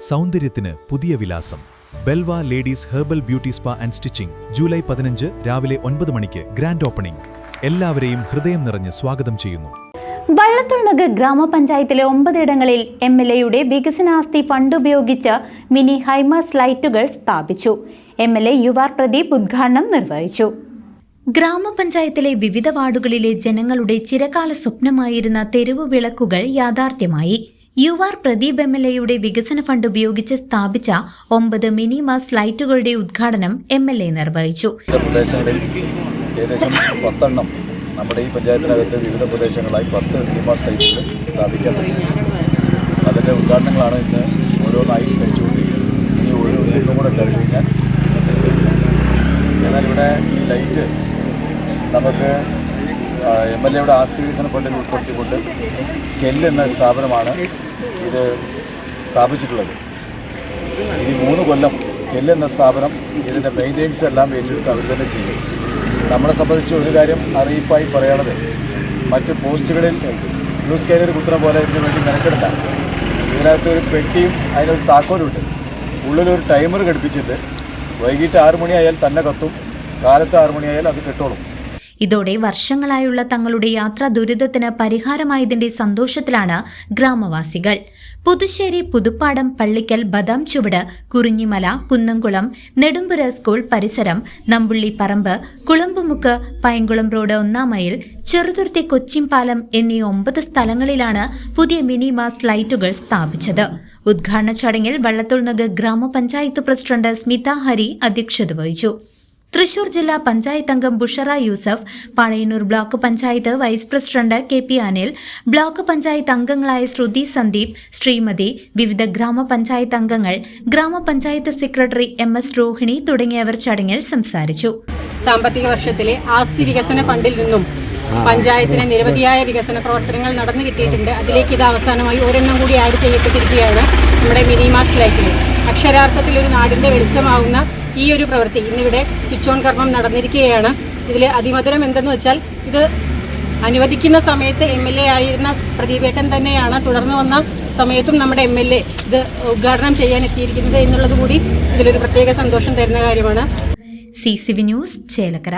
സൗന്ദര്യത്തിന് പുതിയ വിലാസം Belva ladies herbal beauty spa and stitching. July 15 രാവിലെ 9 മണിക്ക് ഗ്രാൻഡ് ഓപ്പണിംഗ്. എല്ലാവരെയും ഹൃദയം നിറഞ്ഞ് സ്വാഗതം ചെയ്യുന്നു. വള്ളത്തോൾനഗർ ഗ്രാമപഞ്ചായത്തിലെ 9 ഇടങ്ങളിൽ MLAയുടെ വികസനാസ്തി ഫണ്ട് ഉപയോഗിച്ച് മിനി ഹൈമാസ് ലൈറ്റുകൾ സ്ഥാപിച്ചു. MLA യുവാർ പ്രദീപ് ഉദ്ഘാടനം നിർവഹിച്ചു. ഗ്രാമപഞ്ചായത്തിലെ വിവിധ വാർഡുകളിലെ ജനങ്ങളുടെ ചിരകാല സ്വപ്നമായിരുന്ന തെരുവു വിളക്കുകൾ യാഥാർത്ഥ്യമായി. യുവാർ പ്രദീപ് MLAയുടെ വികസന ഫണ്ട് ഉപയോഗിച്ച് സ്ഥാപിച്ച 9 മിനി മാസ് ലൈറ്റുകളുടെ ഉദ്ഘാടനം MLA നിർവഹിച്ചു. ഏകദേശം 10 നമ്മുടെ ഈ പഞ്ചായത്തിനകത്ത് വിവിധ പ്രദേശങ്ങളായി 10 മിനി മാസ് ലൈറ്റുകൾ സ്ഥാപിക്കാൻ പറ്റും. അതിൻ്റെ ഉദ്ഘാടനങ്ങളാണ് ഇന്ന് ഓരോന്നായി കഴിച്ചുകൊണ്ടിരിക്കുന്നത്. ഇനി ഓരോന്നും കൂടെ കഴിഞ്ഞ് കഴിഞ്ഞാൽ എന്നാൽ ഇവിടെ ഈ ലൈറ്റ് നമുക്ക് MLAയുടെ ആസ്തി വികസന ഫണ്ടിൽ ഉൾപ്പെടുത്തിക്കൊണ്ട് കെല്ല് എന്ന സ്ഥാപനമാണ് ഇത് സ്ഥാപിച്ചിട്ടുള്ളത്. ഇനി 3 കൊല്ലം കെല്ല് എന്ന സ്ഥാപനം ഇതിൻ്റെ മെയിൻ്റെനൻസ് എല്ലാം ഏറ്റെടുത്ത് അവർ തന്നെ ചെയ്യും. നമ്മളെ സംബന്ധിച്ച് ഒരു കാര്യം അറിയിപ്പായി പറയണത്, മറ്റ് പോസ്റ്റുകളിൽ ന്യൂസ് കാരിയർ കുത്തുന്ന പോലെ ഇതിന് വേണ്ടി മെനക്കെടില്ല. ഇതിനകത്ത് ഒരു പെട്ടിയും അതിനൊരു താക്കോലുണ്ട്. ഉള്ളിലൊരു ടൈമർ ഘടിപ്പിച്ചിട്ട് വൈകിട്ട് 6 മണിയായാൽ തന്നെ കത്തും, കാലത്ത് 6 മണിയായാൽ അത് കെട്ടോളും. ഇതോടെ വർഷങ്ങളായുള്ള തങ്ങളുടെ യാത്രാ ദുരിതത്തിന് പരിഹാരമായതിന്റെ സന്തോഷത്തിലാണ് ഗ്രാമവാസികൾ. പുതുശ്ശേരി, പുതുപ്പാടം, പള്ളിക്കൽ, ബദാം ചുവട്, കുറിഞ്ഞിമല, കുന്നംകുളം, നെടുമ്പുര സ്കൂൾ പരിസരം, നമ്പുള്ളി പറമ്പ്, കുളമ്പുമുക്ക്, പൈങ്കുളം റോഡ് 1 മൈൽ, ചെറുതുരുത്തി കൊച്ചിൻപാലം എന്നീ 9 സ്ഥലങ്ങളിലാണ് പുതിയ മിനി മാസ് ലൈറ്റുകൾ സ്ഥാപിച്ചത്. ഉദ്ഘാടന ചടങ്ങിൽ വള്ളത്തോൾനഗർ ഗ്രാമപഞ്ചായത്ത് പ്രസിഡന്റ് സ്മിത ഹരി അധ്യക്ഷത വഹിച്ചു. തൃശൂർ ജില്ലാ പഞ്ചായത്ത് അംഗം Bushara Yusuf, Pazhayannur block panchayat vice president KP Anil, block panchayat അംഗങ്ങളായ ശ്രുതി സന്ദീപ്, ശ്രീമതി, വിവിധ ഗ്രാമപഞ്ചായത്ത് അംഗങ്ങൾ, ഗ്രാമപഞ്ചായത്ത് സെക്രട്ടറി MS രോഹിണി തുടങ്ങിയവർ ചടങ്ങിൽ സംസാരിച്ചു. സാമ്പത്തിക വർഷത്തിലെ ആസ്തി വികസന ഫണ്ടിൽ നിന്നും പഞ്ചായത്തിന് നിരവധിയായ വികസന പ്രവർത്തനങ്ങൾ നടന്നു കിട്ടിയിട്ടുണ്ട്. അതിലേക്ക് ഇത് അവസാനമായി ഒരെണ്ണം കൂടി ആഡ് ചെയ്യപ്പെട്ടിരിക്കുകയാണ് നമ്മുടെ മിനി മാസ് ലൈറ്റുകൾ. അക്ഷരാർത്ഥത്തിൽ ഒരു നാടിൻ്റെ വെളിച്ചമാവുന്ന ഈ ഒരു പ്രവൃത്തി ഇന്നിവിടെ സ്വിച്ച് ഓൺ കർമ്മം നടന്നിരിക്കുകയാണ്. ഇതിൽ അതിമധുരം എന്തെന്ന് വെച്ചാൽ, ഇത് അനുവദിക്കുന്ന സമയത്ത് MLA ആയിരുന്ന പ്രദീപേട്ടൻ തന്നെയാണ് തുടർന്ന് വന്ന സമയത്തും നമ്മുടെ MLA ഇത് ഉദ്ഘാടനം ചെയ്യാൻ എത്തിയിരിക്കുന്നത് എന്നുള്ളത് കൂടി ഇതിലൊരു പ്രത്യേക സന്തോഷം തരുന്ന കാര്യമാണ്. CCV news, Chelakkara.